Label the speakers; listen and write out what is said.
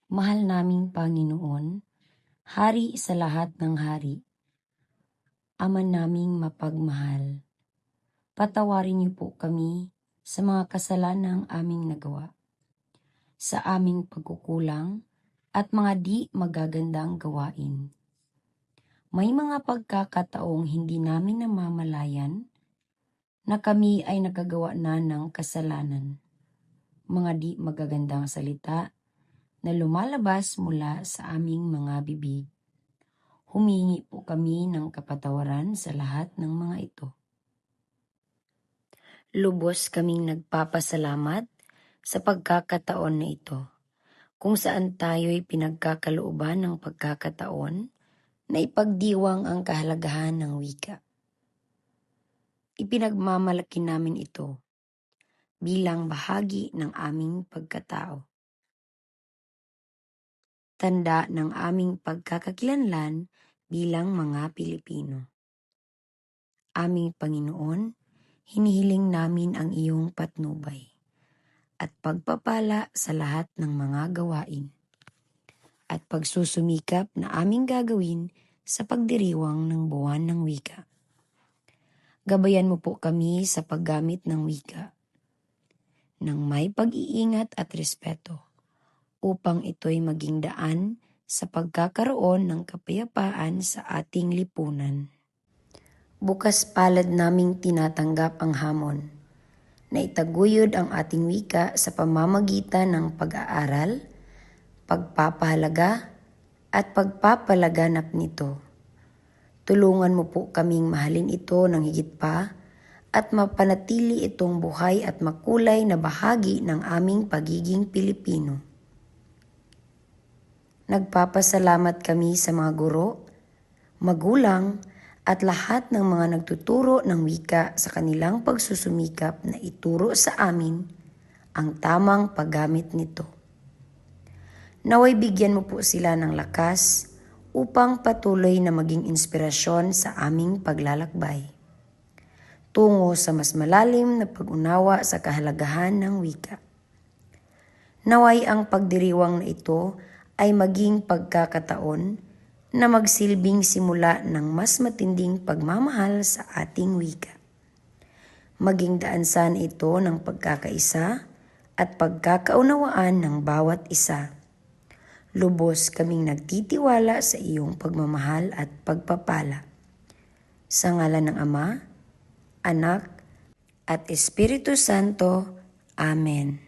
Speaker 1: Mahal naming Panginoon, Hari sa lahat ng hari, Ama naming mapagmahal, patawarin niyo po kami sa mga kasalanang aming nagawa, sa aming pagkukulang at mga di magagandang gawain. May mga pagkakataong hindi namin namamalayan na kami ay nakagawa na ng kasalanan, mga di magagandang salita na lumalabas mula sa aming mga bibig. Humingi po kami ng kapatawaran sa lahat ng mga ito. Lubos kaming nagpapasalamat sa pagkakataon na ito, kung saan tayo'y pinagkakalooban ng pagkakataon na ipagdiwang ang kahalagahan ng wika. Ipinagmamalaki namin ito bilang bahagi ng aming pagkatao. Tanda ng aming pagkakakilanlan bilang mga Pilipino. Aming Panginoon, hinihiling namin ang iyong patnubay at pagpapala sa lahat ng mga gawain at pagsusumikap na aming gagawin sa pagdiriwang ng buwan ng wika. Gabayan mo po kami sa paggamit ng wika ng may pag-iingat at respeto upang ito'y maging daan sa pagkakaroon ng kapayapaan sa ating lipunan. Bukas palad naming tinatanggap ang hamon na itaguyod ang ating wika sa pamamagitan ng pag-aaral, pagpapahalaga at pagpapalaganap nito. Tulungan mo po kaming mahalin ito ng higit pa at mapanatili itong buhay at makulay na bahagi ng aming pagiging Pilipino. Nagpapasalamat kami sa mga guro, magulang, at lahat ng mga nagtuturo ng wika sa kanilang pagsusumikap na ituro sa amin ang tamang paggamit nito. Naway bigyan mo po sila ng lakas upang patuloy na maging inspirasyon sa aming paglalakbay tungo sa mas malalim na pag-unawa sa kahalagahan ng wika. Naway ang pagdiriwang na ito ay maging pagkakataon na magsilbing simula ng mas matinding pagmamahal sa ating wika. Maging daan sana ito ng pagkakaisa at pagkakaunawaan ng bawat isa. Lubos kaming nagtitiwala sa iyong pagmamahal at pagpapala. Sa ngalan ng Ama, Anak, at Espiritu Santo. Amen.